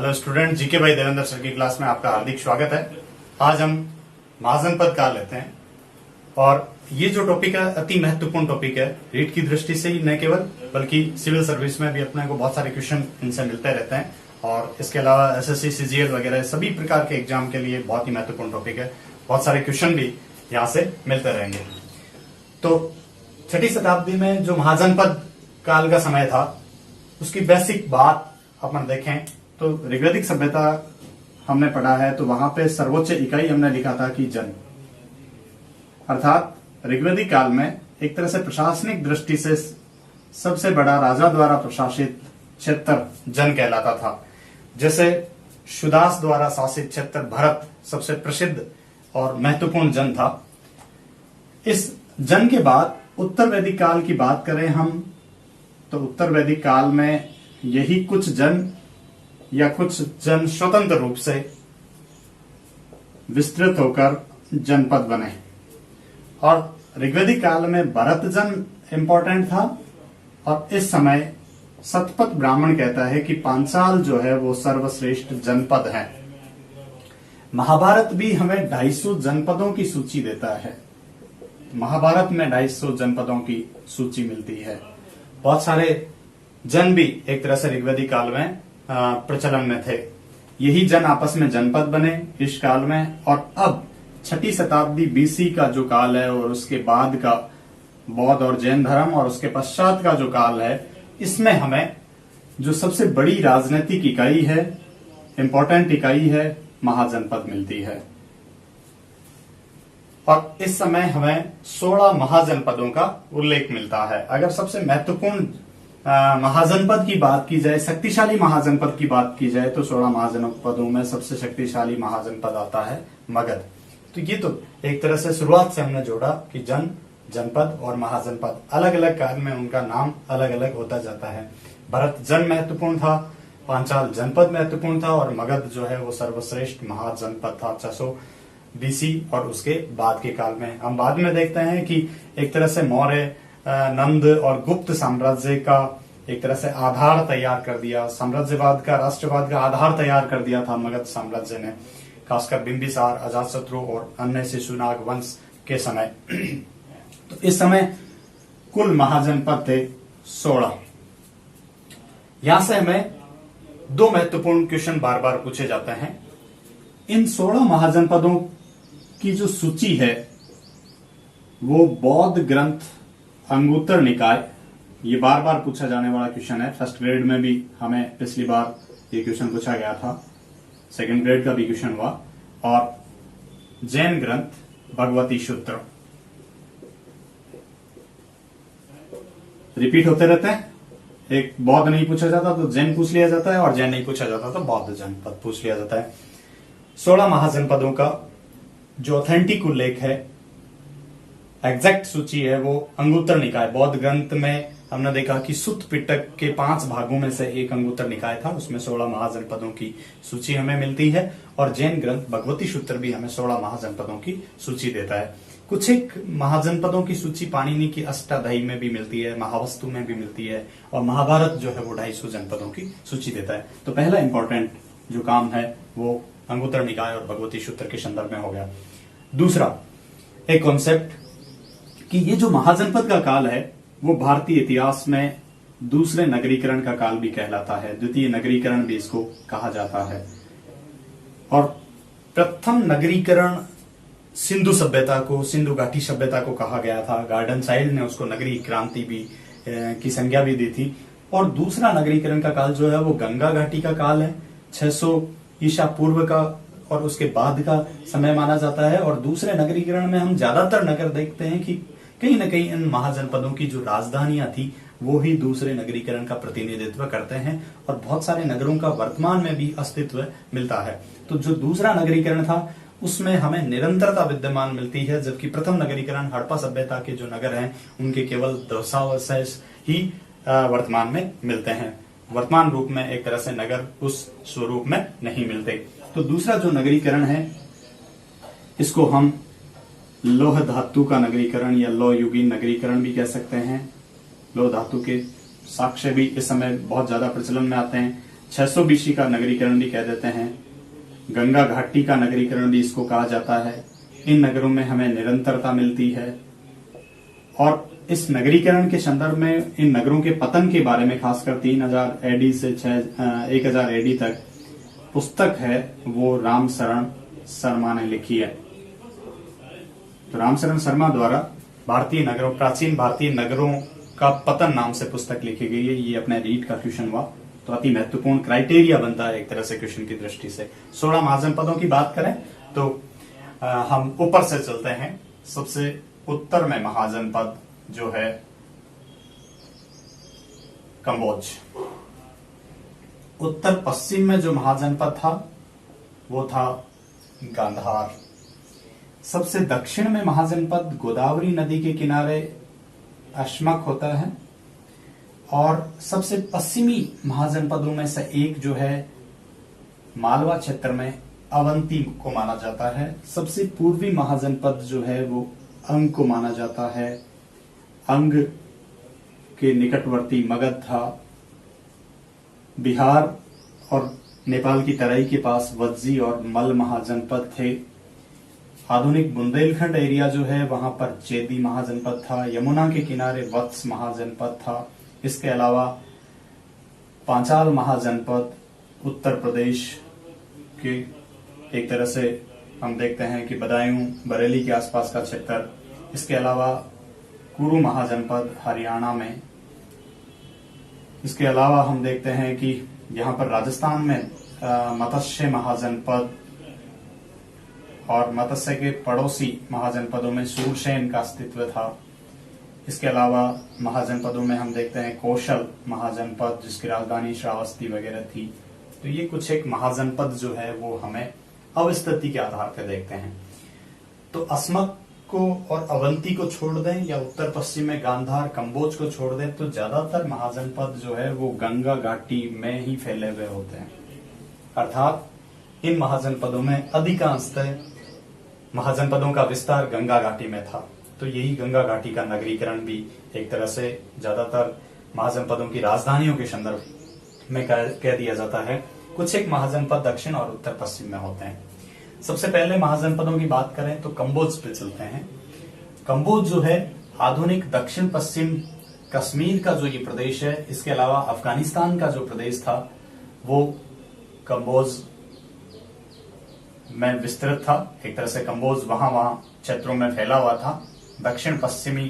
Hello student, GK भाई Devendra sir की class में आपका हार्दिक स्वागत है। आज हम महाजनपद काल लेते हैं और ये जो टॉपिक है अति महत्वपूर्ण टॉपिक है। रीट की दृष्टि से ही न केवल बल्कि सिविल सर्विस में भी अपने को बहुत सारे क्वेश्चन इनसे मिलते रहते हैं और इसके अलावा एसएससी सीजीएल वगैरह सभी प्रकार के एग्जाम के लिए बहुत ही महत्वपूर्ण टॉपिक है। बहुत सारे क्वेश्चन भी यहाँ से मिलते रहेंगे। तो 6वीं शताब्दी में जो महाजनपद काल का समय था उसकी बेसिक बात अपन देखें तो ऋग्वैदिक सभ्यता हमने पढ़ा है, तो वहां पे सर्वोच्च इकाई हमने लिखा था कि जन, अर्थात ऋग्वैदिक काल में एक तरह से प्रशासनिक दृष्टि से सबसे बड़ा राजा द्वारा प्रशासित क्षेत्र जन कहलाता था। जैसे सुदास द्वारा शासित क्षेत्र भरत सबसे प्रसिद्ध और महत्वपूर्ण जन था। इस जन के बाद उत्तर वैदिक काल की बात करें हम तो उत्तर वैदिक काल में यही कुछ जन या कुछ जन स्वतंत्र रूप से विस्तृत होकर जनपद बने और ऋग्वैदिक काल में भरत जन इंपॉर्टेंट था। और इस समय शतपथ ब्राह्मण कहता है कि पांचाल जो है वो सर्वश्रेष्ठ जनपद है। महाभारत भी हमें 250 जनपदों की सूची देता है। महाभारत में 250 जनपदों की सूची मिलती है। बहुत सारे जन भी एक तरह से ऋग्वैदिक काल में प्रचलन में थे। यही जन आपस में जनपद बने इस काल में। और अब 6वीं शताब्दी बीसी का जो काल है और उसके बाद का बौद्ध और जैन धर्म और उसके पश्चात का जो काल है, इसमें हमें जो सबसे बड़ी राजनीतिक इकाई है, इंपॉर्टेंट इकाई है, महाजनपद मिलती है। और इस समय हमें 16 महाजनपदों का उल्लेख मिलता है। अगर सबसे महत्वपूर्ण महाजनपद की बात की जाए, शक्तिशाली महाजनपद की बात की जाए तो 16 महाजनपदों में सबसे शक्तिशाली महाजनपद आता है मगध। तो ये तो एक तरह से शुरुआत से हमने जोड़ा कि जनपद और महाजनपद अलग अलग काल में उनका नाम अलग अलग होता जाता है। भरत जन महत्वपूर्ण था, पांचाल जनपद महत्वपूर्ण था और मगध जो है वो सर्वश्रेष्ठ महाजनपद था 600 बीसी और उसके बाद के काल में। हम बाद में देखते हैं कि एक तरह से मौर्य, नंद और गुप्त साम्राज्य का एक तरह से आधार तैयार कर दिया, साम्राज्यवाद का, राष्ट्रवाद का आधार तैयार कर दिया था मगध साम्राज्य ने, खासकर बिंबिसार, अजातशत्रु और अन्य शिशुनाग वंश के समय। तो इस समय कुल महाजनपद थे 16। यहां से हमें 2 महत्वपूर्ण क्वेश्चन बार बार पूछे जाते हैं। इन 16 महाजनपदों की जो सूची है वो बौद्ध ग्रंथ अंगुत्तर निकाय, ये बार बार पूछा जाने वाला क्वेश्चन है। फर्स्ट ग्रेड में भी हमें पिछली बार ये क्वेश्चन पूछा गया था, सेकंड ग्रेड का भी क्वेश्चन हुआ। और जैन ग्रंथ भगवती सूत्र रिपीट होते रहते हैं। एक बौद्ध नहीं पूछा जाता तो जैन पूछ लिया जाता है और जैन नहीं पूछा जाता तो बौद्ध जनपद पूछ लिया जाता है। 16 महाजनपदों का जो ऑथेंटिक उल्लेख है, एग्जैक्ट सूची है, वो अंगुत्तर निकाय, बौद्ध ग्रंथ में हमने देखा कि सुत्त पिटक के 5 भागों में से एक अंगुत्तर निकाय था, उसमें 16 महाजनपदों की सूची हमें मिलती है। और जैन ग्रंथ भगवती सूत्र भी हमें 16 महाजनपदों की सूची देता है। कुछ एक महाजनपदों की सूची पाणिनि की अष्टाध्यायी में भी मिलती है, महावस्तु में भी मिलती है और महाभारत जो है वो 250 जनपदों की सूची देता है। तो पहला इंपॉर्टेंट जो काम है वो अंगुत्तर निकाय और भगवती सूत्र के संदर्भ में हो गया। दूसरा एक कॉन्सेप्ट कि ये जो महाजनपद का काल है वो भारतीय इतिहास में दूसरे नगरीकरण का काल भी कहलाता है, द्वितीय नगरीकरण भी इसको कहा जाता है। और प्रथम नगरीकरण सिंधु सभ्यता को, सिंधु घाटी सभ्यता को कहा गया था। गार्डन साइड ने उसको नगरी क्रांति भी की संज्ञा भी दी थी। और दूसरा नगरीकरण का काल जो है वो गंगा घाटी का काल है, 600 ईसा पूर्व का और उसके बाद का समय माना जाता है। और दूसरे नगरीकरण में हम ज्यादातर नगर देखते हैं कि कहीं न कहीं इन महाजनपदों की जो राजधानियां थी वो ही दूसरे नगरीकरण का प्रतिनिधित्व करते हैं और बहुत सारे नगरों का वर्तमान में भी अस्तित्व मिलता है। तो जो दूसरा नगरीकरण था उसमें हमें निरंतरता विद्यमान मिलती है, जबकि प्रथम नगरीकरण हड़प्पा सभ्यता के जो नगर हैं उनके केवल ध्वंसावशेष ही वर्तमान में मिलते हैं। वर्तमान रूप में एक तरह से नगर उस स्वरूप में नहीं मिलते। तो दूसरा जो नगरीकरण है इसको हम लोह धातु का नगरीकरण या लौह युगीन नगरीकरण भी कह सकते हैं। लोह धातु के साक्ष्य भी इस समय बहुत ज्यादा प्रचलन में आते हैं। 600 बीसी का नगरीकरण भी कह देते हैं। गंगा घाटी का नगरीकरण भी इसको कहा जाता है। इन नगरों में हमें निरंतरता मिलती है। और इस नगरीकरण के संदर्भ में इन नगरों के पतन के बारे में खासकर 3000 एडी से 1000 एडी तक पुस्तक है वो रामशरण शर्मा ने लिखी है। तो रामशरण शर्मा द्वारा प्राचीन भारतीय नगरों का पतन नाम से पुस्तक लिखी गई है। ये अपने रीट का क्वेश्चन हुआ तो अति महत्वपूर्ण क्राइटेरिया बनता है एक तरह से क्वेश्चन की दृष्टि से। 16 महाजनपदों की बात करें तो हम ऊपर से चलते हैं। सबसे उत्तर में महाजनपद जो है कंबोज। उत्तर पश्चिम में जो महाजनपद था वो था गांधार। सबसे दक्षिण में महाजनपद गोदावरी नदी के किनारे अश्मक होता है। और सबसे पश्चिमी महाजनपदों में से एक जो है मालवा क्षेत्र में अवंती को माना जाता है। सबसे पूर्वी महाजनपद जो है वो अंग को माना जाता है। अंग के निकटवर्ती मगध था। बिहार और नेपाल की तराई के पास वज्जी और मल महाजनपद थे। आधुनिक बुंदेलखंड एरिया जो है वहां पर चेदी महाजनपद था। यमुना के किनारे वत्स महाजनपद था। इसके अलावा पांचाल महाजनपद उत्तर प्रदेश के एक तरह से हम देखते हैं कि बदायूं बरेली के आसपास का क्षेत्र। इसके अलावा कुरु महाजनपद हरियाणा में। इसके अलावा हम देखते हैं कि यहाँ पर राजस्थान में मत्स्य महाजनपद और मत्स्य के पड़ोसी महाजनपदों में सूरसेन का अस्तित्व था। इसके अलावा महाजनपदों में हम देखते हैं कौशल महाजनपद जिसकी राजधानी श्रावस्ती वगैरह थी। तो ये कुछ एक महाजनपद जो है वो हमें अवस्थिति के आधार पर देखते हैं। तो अस्मक को और अवंती को छोड़ दें या उत्तर पश्चिम में गांधार कंबोज को छोड़ दें तो ज्यादातर महाजनपद जो है वो गंगा घाटी में ही फैले हुए होते हैं। अर्थात इन महाजनपदों में अधिकांशतः महाजनपदों का विस्तार गंगा घाटी में था। तो यही गंगा घाटी का नगरीकरण भी एक तरह से ज्यादातर महाजनपदों की राजधानियों के संदर्भ में कह दिया जाता है। कुछ एक महाजनपद दक्षिण और उत्तर पश्चिम में होते हैं। सबसे पहले महाजनपदों की बात करें तो कंबोज पे चलते हैं। कंबोज जो है आधुनिक दक्षिण पश्चिम कश्मीर का जो ये प्रदेश है, इसके अलावा अफगानिस्तान का जो प्रदेश था वो कंबोज में विस्तृत था। एक तरह से कंबोज वहां क्षेत्रों में फैला हुआ था। दक्षिण पश्चिमी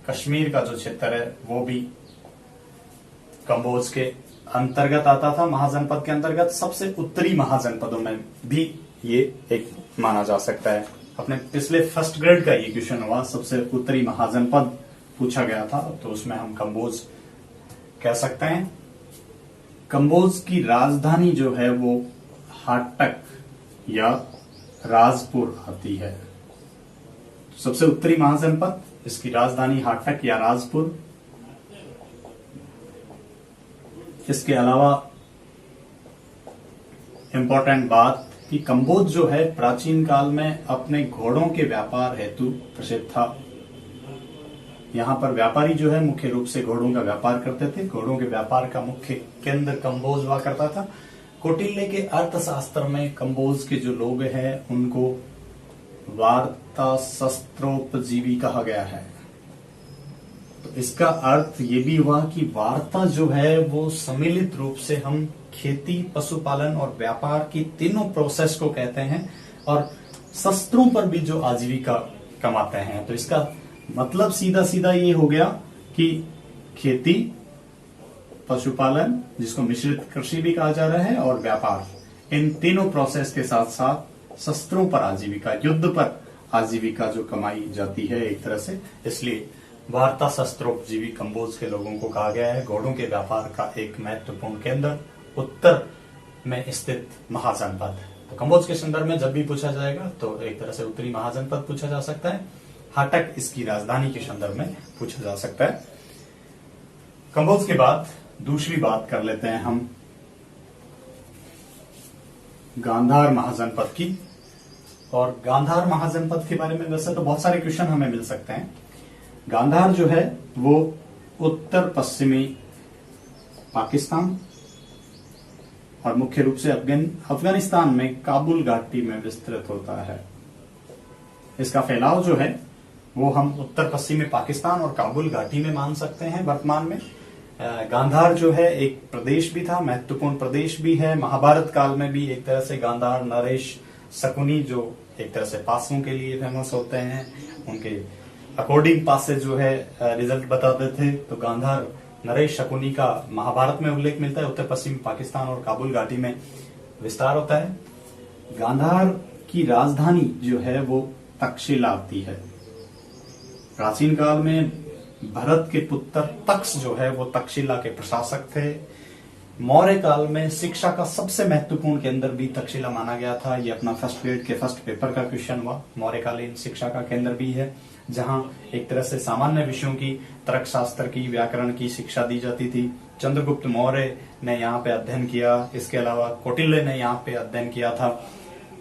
कश्मीर का जो क्षेत्र है वो भी कंबोज के अंतर्गत आता था। महाजनपद के अंतर्गत सबसे उत्तरी महाजनपदों में भी ये एक माना जा सकता है। अपने पिछले फर्स्ट ग्रेड का ये क्वेश्चन हुआ, सबसे उत्तरी महाजनपद पूछा गया था तो उसमें हम कंबोज कह सकते हैं। कंबोज की राजधानी जो है वो हाटक या राजपुर आती है। सबसे उत्तरी महाजनपद, इसकी राजधानी हाटक या राजपुर। इसके अलावा इंपॉर्टेंट बात कि कंबोज जो है प्राचीन काल में अपने घोड़ों के व्यापार हेतु प्रसिद्ध था। यहाँ पर व्यापारी जो है मुख्य रूप से घोड़ों का व्यापार करते थे। घोड़ों के व्यापार का मुख्य केंद्र कंबोज हुआ करता था। कौटिल्य के अर्थशास्त्र में कंबोज के जो लोग हैं उनको वार्ता शस्त्रोपजीवी कहा गया है। तो इसका अर्थ ये भी हुआ कि वार्ता जो है वो सम्मिलित रूप से हम खेती, पशुपालन और व्यापार की तीनों प्रोसेस को कहते हैं और शस्त्रों पर भी जो आजीविका कमाते हैं। तो इसका मतलब सीधा सीधा ये हो गया कि खेती, पशुपालन जिसको मिश्रित कृषि भी कहा जा रहा है और व्यापार, इन तीनों प्रोसेस के साथ साथ शस्त्रों पर आजीविका, युद्ध पर आजीविका जो कमाई जाती है एक तरह से, इसलिए वार्ता शस्त्रोपजीवी कंबोज के लोगों को कहा गया है। घोड़ों के व्यापार का एक महत्वपूर्ण केंद्र उत्तर में स्थित महाजनपद। तो कंबोज के संदर्भ में जब भी पूछा जाएगा तो एक तरह से उत्तरी महाजनपद पूछा जा सकता है। हाटक इसकी राजधानी के संदर्भ में पूछा जा सकता है। कंबोज के बाद दूसरी बात कर लेते हैं हम गांधार महाजनपद की। और गांधार महाजनपद के बारे में वैसे तो बहुत सारे क्वेश्चन हमें मिल सकते हैं। गांधार जो है वो उत्तर पश्चिमी पाकिस्तान और मुख्य रूप से अफगानिस्तान में काबुल घाटी में विस्तृत होता है। इसका फैलाव जो है वो हम उत्तर पश्चिमी पाकिस्तान और काबुल घाटी में मान सकते हैं वर्तमान में। गांधार जो है एक प्रदेश भी था, महत्वपूर्ण प्रदेश भी है। महाभारत काल में भी एक तरह से गांधार, नरेश, शकुनी जो एक तरह से पासों के लिए फेमस होते हैं, उनके अकॉर्डिंग पासे जो है रिजल्ट बताते थे। तो गांधार, नरेश, शकुनी का महाभारत में उल्लेख मिलता है। उत्तर पश्चिमी पाकिस्तान और काबुल घाटी में विस्तार होता है। गांधार की राजधानी जो है वो तक्षशिला आती है। प्राचीन काल में भरत के पुत्र तक्ष जो है वो तक्षशिला के प्रशासक थे। मौर्य काल में शिक्षा का सबसे महत्वपूर्ण केंद्र भी तक्षशिला माना गया था। ये अपना फर्स्ट ग्रेड के फर्स्ट पेपर का क्वेश्चन हुआ। मौर्यकालीन शिक्षा का केंद्र भी है, जहां एक तरह से सामान्य विषयों की, तर्क शास्त्र की, व्याकरण की शिक्षा दी जाती थी। चंद्रगुप्त मौर्य ने यहाँ पे अध्ययन किया। इसके अलावा कौटिल्य ने यहाँ पे अध्ययन किया था।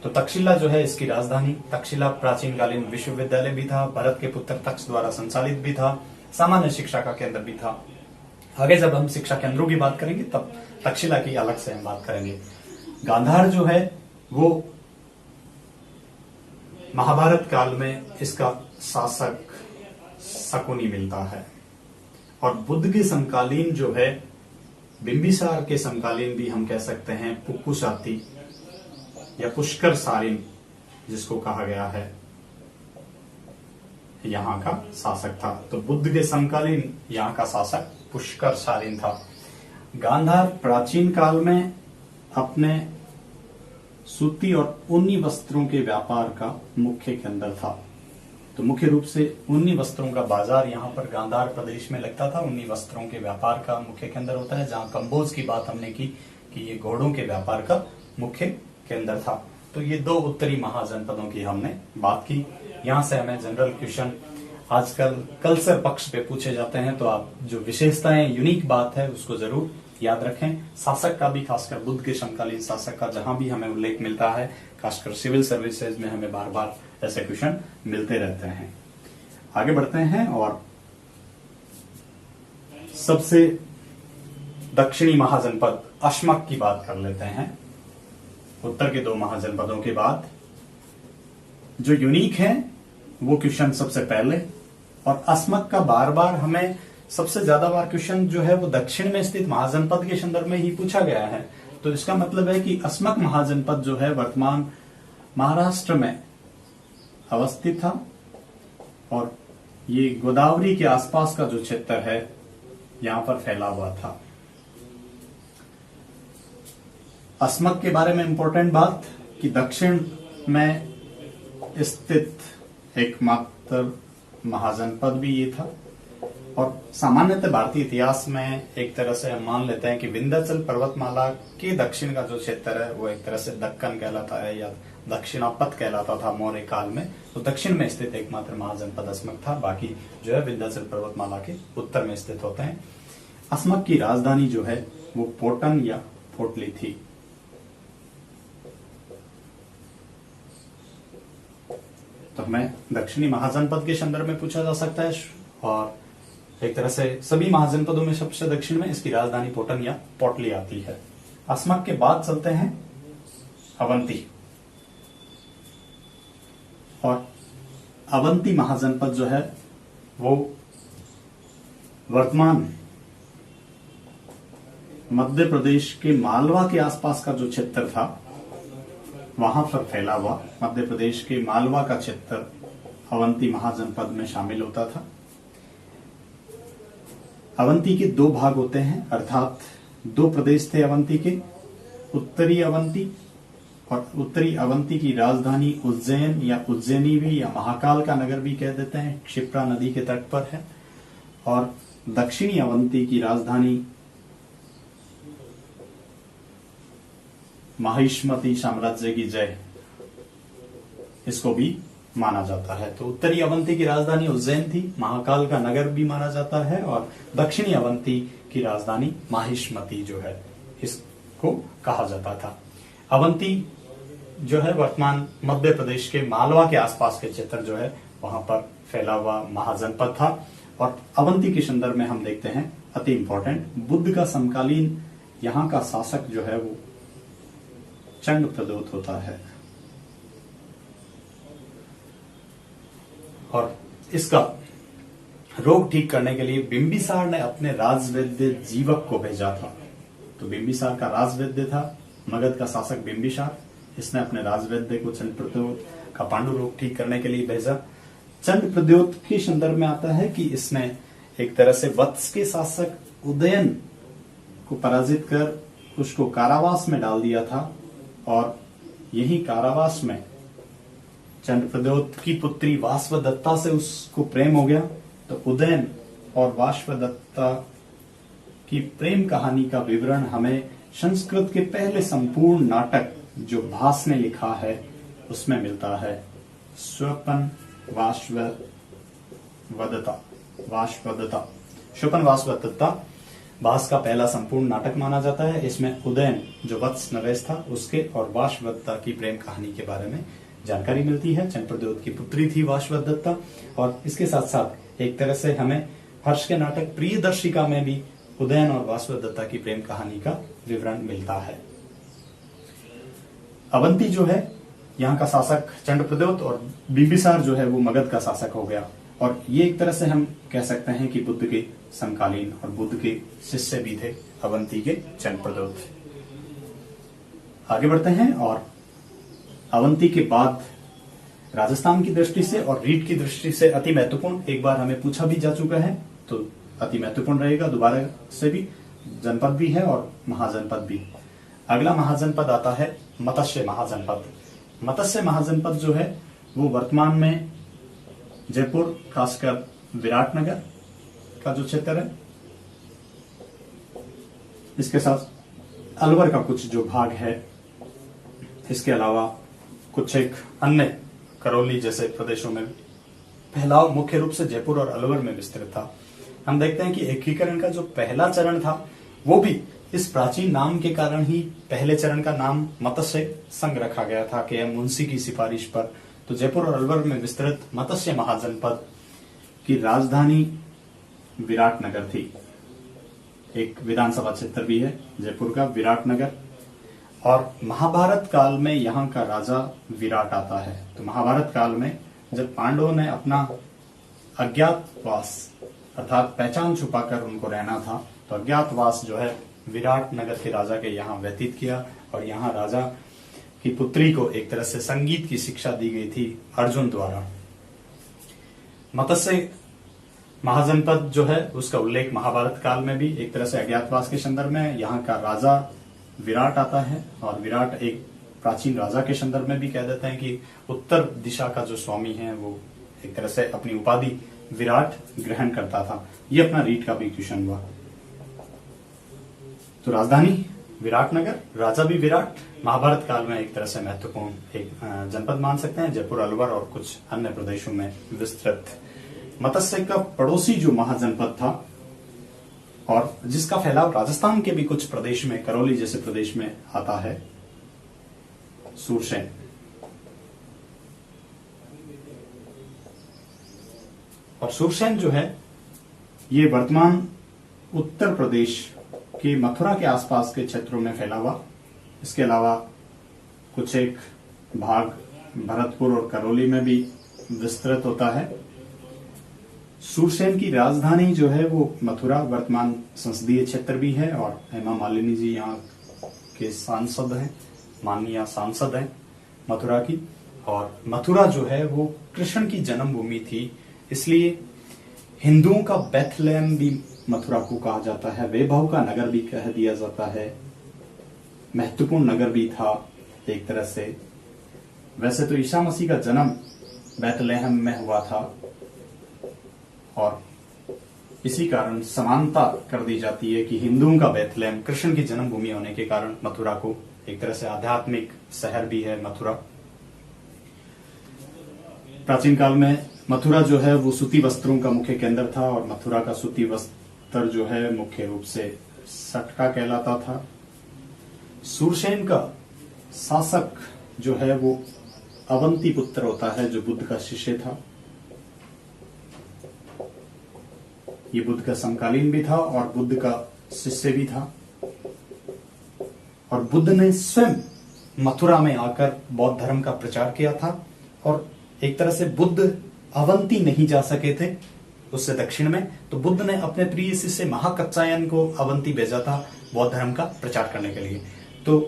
तो तक्षशिला जो है इसकी राजधानी। तक्षशिला प्राचीन कालीन विश्वविद्यालय भी था, भरत के पुत्र तक्ष द्वारा संचालित भी था, सामान्य शिक्षा का केंद्र भी था। आगे जब हम शिक्षा केंद्रों की बात करेंगे तब तक्षशिला की अलग से हम बात करेंगे। गांधार जो है वो महाभारत काल में इसका शासक शकुनी मिलता है। और बुद्ध के समकालीन जो है, बिंबिसार के समकालीन भी हम कह सकते हैं, पुक्कुसाती या पुष्कर सारिन जिसको कहा गया है, यहाँ का शासक था। तो बुद्ध के समकालीन यहाँ का शासक पुष्कर सारिन था। गांधार प्राचीन काल में अपने सूती और ऊनी वस्त्रों के व्यापार का मुख्य केंद्र था। तो मुख्य रूप से ऊनी वस्त्रों का बाजार यहाँ पर गांधार प्रदेश में लगता था। ऊनी वस्त्रों के व्यापार का मुख्य केंद्र होता है। जहाँ कंबोज की बात हमने की कि ये घोड़ों के व्यापार का मुख्य केंद्र था। तो ये दो उत्तरी महाजनपदों की हमने बात की। यहाँ से हमें जनरल क्वेश्चन आजकल कल्चर पक्ष पे पूछे जाते हैं, तो आप जो विशेषताएं, यूनिक बात है उसको जरूर याद रखें। शासक का भी, खासकर बुद्ध के समकालीन शासक का जहां भी हमें उल्लेख मिलता है, खासकर सिविल सर्विसेज में हमें बार बार ऐसे क्वेश्चन मिलते रहते हैं। आगे बढ़ते हैं और सबसे दक्षिणी महाजनपद अश्मक की बात कर लेते हैं। उत्तर के दो महाजनपदों के बाद जो यूनिक है वो क्वेश्चन सबसे पहले, और अस्मक का बार बार हमें सबसे ज्यादा बार क्वेश्चन जो है वो दक्षिण में स्थित महाजनपद के संदर्भ में ही पूछा गया है। तो इसका मतलब है कि अस्मक महाजनपद जो है वर्तमान महाराष्ट्र में अवस्थित था, और ये गोदावरी के आसपास का जो क्षेत्र है यहां पर फैला हुआ था। अस्मक के बारे में इंपॉर्टेंट बात कि दक्षिण में स्थित एकमात्र महाजनपद भी ये था। और सामान्यतः भारतीय इतिहास में एक तरह से हम मान लेते हैं कि विंध्याचल पर्वतमाला के दक्षिण का जो क्षेत्र है वो एक तरह से दक्कन कहलाता है या दक्षिणापथ कहलाता था मौर्य काल में। तो दक्षिण में स्थित एकमात्र महाजनपद अस्मक था। बाकी जो है विंध्याचल पर्वतमाला के उत्तर में स्थित होते हैं। अस्मक की राजधानी जो है वो पोटन या पोटली थी। तो हमें दक्षिणी महाजनपद के संदर्भ में पूछा जा सकता है, और एक तरह से सभी महाजनपदों में सबसे दक्षिण में इसकी राजधानी पोटन या पोटली आती है। अस्मक के बाद चलते हैं अवंती, और अवंती महाजनपद जो है वो वर्तमान मध्य प्रदेश के मालवा के आसपास का जो क्षेत्र था वहां पर फैला हुआ मध्य प्रदेश के मालवा का क्षेत्र अवंती महाजनपद में शामिल होता था। अवंती के दो भाग होते हैं, अर्थात दो प्रदेश थे अवंती के, उत्तरी अवंती, और उत्तरी अवंती की राजधानी उज्जैन या उज्जैनी भी या महाकाल का नगर भी कह देते हैं, क्षिप्रा नदी के तट पर है। और दक्षिणी अवंती की राजधानी माहिष्मती साम्राज्य की जय, इसको भी माना जाता है। तो उत्तरी अवंती की राजधानी उज्जैन थी, महाकाल का नगर भी माना जाता है, और दक्षिणी अवंती की राजधानी माहिष्मती जो है इसको कहा जाता था। अवंती जो है वर्तमान मध्य प्रदेश के मालवा के आसपास के क्षेत्र जो है वहां पर फैला हुआ महाजनपद था। और अवंती के संदर्भ में हम देखते हैं अति इंपॉर्टेंट, बुद्ध का समकालीन यहाँ का शासक जो है वो चंड प्रदोत होता है। और इसका रोग ठीक करने के लिए बिंबिसार ने अपने राजवैद्य जीवक को भेजा था। तो बिंबिसार का राजवैद्य था मगध का शासक बिंबिसार। इसने अपने राजवैद्य को चंड प्रद्योत का पांडु रोग ठीक करने के लिए भेजा। चंड प्रद्योत के संदर्भ में आता है कि इसने एक तरह से वत्स के शासक उदयन को पराजित कर उसको कारावास में डाल दिया था, और यही कारावास में चंड प्रद्योत की पुत्री वाष्वदत्ता से उसको प्रेम हो गया। तो उदयन और वाष्वदत्ता की प्रेम कहानी का विवरण हमें संस्कृत के पहले संपूर्ण नाटक जो भास ने लिखा है उसमें मिलता है। स्वपन वाष्वदत्ता भास का पहला संपूर्ण नाटक माना जाता है। इसमें उदयन जो वत्स नरेश था उसके और वाष्वदत्ता की प्रेम कहानी के बारे में जानकारी मिलती है। चंड प्रद्योत की पुत्री थी वाष्वदत्ता, और इसके साथ साथ एक तरह से हमें हर्ष के नाटक प्रियदर्शिका में भी उदयन और वाष्वदत्ता की प्रेम कहानी का विवरण मिलता है। अवंती जो है यहाँ का शासक चंड प्रद्योत, और बिंबिसार जो है वो मगध का शासक हो गया। और ये एक तरह से हम कह सकते हैं कि बुद्ध के समकालीन और बुद्ध के शिष्य भी थे अवंती के चंड प्रद्योत। आगे बढ़ते हैं, और अवंती के बाद राजस्थान की दृष्टि से और रीट की दृष्टि से अति महत्वपूर्ण, एक बार हमें पूछा भी जा चुका है तो अति महत्वपूर्ण रहेगा दोबारा से भी, जनपद भी है और महाजनपद भी। अगला महाजनपद आता है मत्स्य महाजनपद। मत्स्य महाजनपद जो है वो वर्तमान में जयपुर खासकर विराटनगर का जो क्षेत्र है, इसके साथ अलवर का कुछ जो भाग है, इसके अलावा कुछ एक अन्य करौली जैसे प्रदेशों में फैलाव मुख्य रूप से जयपुर और अलवर में विस्तृत था। हम देखते हैं कि एकीकरण का जो पहला चरण था वो भी इस प्राचीन नाम के कारण ही पहले चरण का नाम मत्स्य संघ रखा गया था के एम मुंशी की सिफारिश पर। तो जयपुर और अलवर में विस्तृत मत्स्य महाजनपद की राजधानी विराटनगर थी। एक विधानसभा क्षेत्र भी है जयपुर का विराटनगर। और महाभारत काल में यहाँ का राजा विराट आता है। तो महाभारत काल में जब पांडवों ने अपना अज्ञातवास अर्थात पहचान छुपाकर उनको रहना था, तो अज्ञातवास जो है विराटनगर के राजा के यहाँ व्यतीत किया, और यहाँ राजा की पुत्री को एक तरह से संगीत की शिक्षा दी गई थी अर्जुन द्वारा। मत्स्य महाजनपद जो है उसका उल्लेख महाभारत काल में भी एक तरह से अज्ञातवास के संदर्भ में यहाँ का राजा विराट आता है, और विराट एक प्राचीन राजा के संदर्भ में भी कह देते हैं कि उत्तर दिशा का जो स्वामी है वो एक तरह से अपनी उपाधि विराट ग्रहण करता था। ये अपना रीट का भी क्वेश्चन हुआ। तो राजधानी विराटनगर, राजा भी विराट, महाभारत काल में एक तरह से महत्वपूर्ण एक जनपद मान सकते हैं, जयपुर अलवर और कुछ अन्य प्रदेशों में विस्तृत। मत्स्य का पड़ोसी जो महाजनपद था और जिसका फैलाव राजस्थान के भी कुछ प्रदेश में, करौली जैसे प्रदेश में आता है, सूरसेन। और सूरसेन जो है ये वर्तमान उत्तर प्रदेश के मथुरा के आसपास के क्षेत्रों में फैला हुआ। इसके अलावा कुछ एक भाग भरतपुर और करौली में भी विस्तृत होता है। सूरसेन की राजधानी जो है वो मथुरा वर्तमान संसदीय क्षेत्र भी है, और हेमा मालिनी जी यहाँ के सांसद हैं, माननीय सांसद हैं मथुरा की। और मथुरा जो है वो कृष्ण की जन्मभूमि थी, इसलिए हिंदुओं का बेथलेहम भी मथुरा को कहा जाता है, वैभव का नगर भी कह दिया जाता है, महत्वपूर्ण नगर भी था एक तरह से। वैसे तो ईसा मसीह का जन्म बेथलेहम में हुआ था, और इसी कारण समानता कर दी जाती है कि हिंदुओं का बेथलेहम कृष्ण की जन्मभूमि होने के कारण मथुरा को एक तरह से आध्यात्मिक शहर भी है मथुरा। प्राचीन काल में मथुरा जो है वो सूती वस्त्रों का मुख्य केंद्र था, और मथुरा का सूती वस्त्र जो है मुख्य रूप से सटका कहलाता था। सूरसेन का शासक जो है वो अवंती पुत्र होता है, जो बुद्ध का शिष्य था। ये बुद्ध का समकालीन भी था और बुद्ध का शिष्य भी था। और बुद्ध ने स्वयं मथुरा में आकर बौद्ध धर्म का प्रचार किया था और एक तरह से बुद्ध अवंती नहीं जा सके थे उससे दक्षिण में, तो बुद्ध ने अपने प्रिय शिष्य महाकत्सायन को अवंती भेजा था बौद्ध धर्म का प्रचार करने के लिए। तो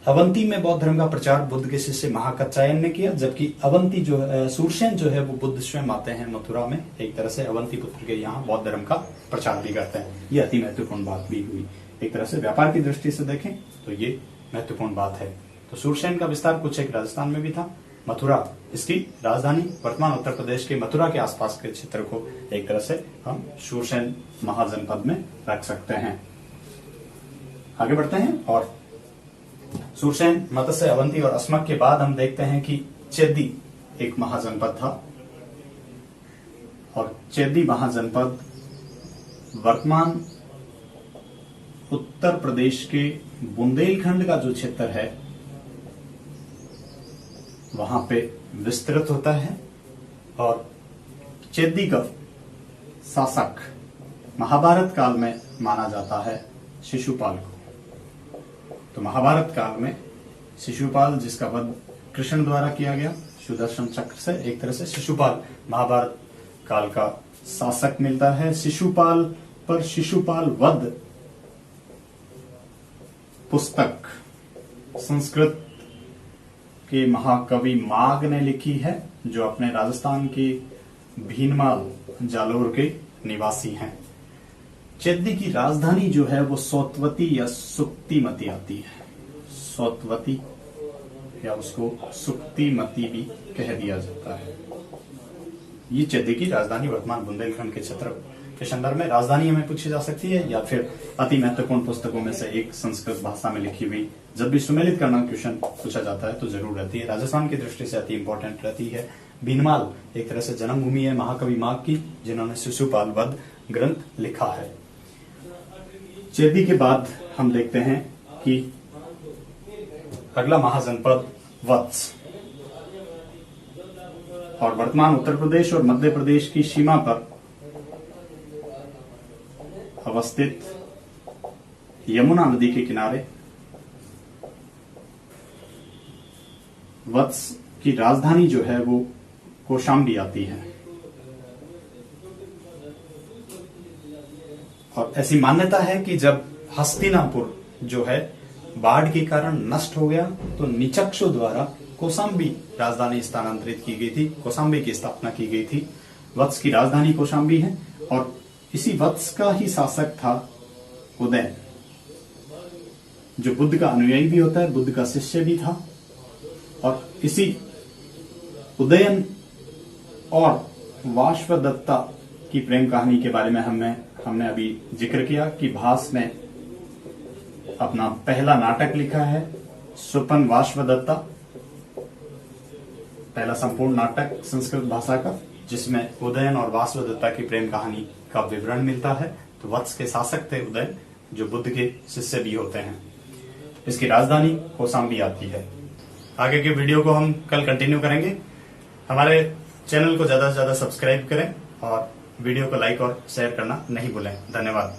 अवंती में बौद्ध धर्म का प्रचार बुद्ध के शिष्य महाकत्सायन ने किया, जबकि अवंती जो है सूरसेन जो है वो बुद्ध स्वयं आते हैं मथुरा में, एक तरह से अवंती पुत्र के यहाँ बौद्ध धर्म का प्रचार भी करते हैं। ये अति महत्वपूर्ण बात भी हुई। एक तरह से व्यापार की दृष्टि से देखें तो ये महत्वपूर्ण बात है। तो सूरसेन का विस्तार कुछ एक राजस्थान में भी था। मथुरा इसकी राजधानी, वर्तमान उत्तर प्रदेश के मथुरा के आसपास के क्षेत्र को एक तरह से हम सूरसेन महाजनपद में रख सकते हैं। आगे बढ़ते हैं और सूरसेन, मत्स्य, अवंती और अस्मक के बाद हम देखते हैं कि चेदी एक महाजनपद था और चेदी महाजनपद वर्तमान उत्तर प्रदेश के बुंदेलखंड का जो क्षेत्र है वहां पे विस्तृत होता है और चेदी का शासक महाभारत काल में माना जाता है शिशुपाल को। तो महाभारत काल में शिशुपाल, जिसका वध कृष्ण द्वारा किया गया सुदर्शन चक्र से, एक तरह से शिशुपाल महाभारत काल का शासक मिलता है। शिशुपाल पर शिशुपाल वध पुस्तक संस्कृत के महाकवि माघ ने लिखी है, जो अपने राजस्थान के भीनमाल जालोर के निवासी हैं। चेदी की राजधानी जो है वो सौतवती या सुक्तिमती आती है। सौतवती या उसको सुक्तिमती भी कह दिया जाता है। ये चेदी की राजधानी वर्तमान बुंदेलखंड के क्षेत्र के संदर्भ में राजधानी हमें पूछी जा सकती है, या फिर अति महत्वपूर्ण पुस्तकों में से एक संस्कृत भाषा में लिखी हुई। जब भी सुमेलित करना क्वेश्चन पूछा जाता है तो जरूर रहती है। राजस्थान की दृष्टि से अति इंपॉर्टेंट रहती है। भीनमाल एक तरह से जन्मभूमि है महाकवि माघ की, जिन्होंने शिशुपाल वध ग्रंथ लिखा है। चेदी के बाद हम देखते हैं कि अगला महाजनपद वत्स, और वर्तमान उत्तर प्रदेश और मध्य प्रदेश की सीमा पर अवस्थित यमुना नदी के किनारे वत्स की राजधानी जो है वो कौशाम्बी आती है। और ऐसी मान्यता है कि जब हस्तिनापुर जो है बाढ़ के कारण नष्ट हो गया तो निचक्षु द्वारा कौशाम्बी राजधानी स्थानांतरित की गई थी, कौशाम्बी की स्थापना की गई थी। वत्स की राजधानी कौशाम्बी है और इसी वत्स का ही शासक था उदयन, जो बुद्ध का अनुयायी भी होता है, बुद्ध का शिष्य भी था। और इसी उदयन और वाष्वदत्ता की प्रेम कहानी के बारे में हमने अभी जिक्र किया कि भास ने अपना पहला नाटक लिखा है सुपन वाष्वदत्ता, पहला संपूर्ण नाटक संस्कृत भाषा का, जिसमें उदयन और वाष्वदत्ता की प्रेम कहानी का विवरण मिलता है। तो वत्स के शासक थे उदयन, जो बुद्ध के शिष्य भी होते हैं। इसकी राजधानी कौशाम्बी आती है। आगे के वीडियो को हम कल कंटिन्यू करेंगे। हमारे चैनल को ज्यादा से ज्यादा सब्सक्राइब करें और वीडियो को लाइक और शेयर करना नहीं भूलें। धन्यवाद।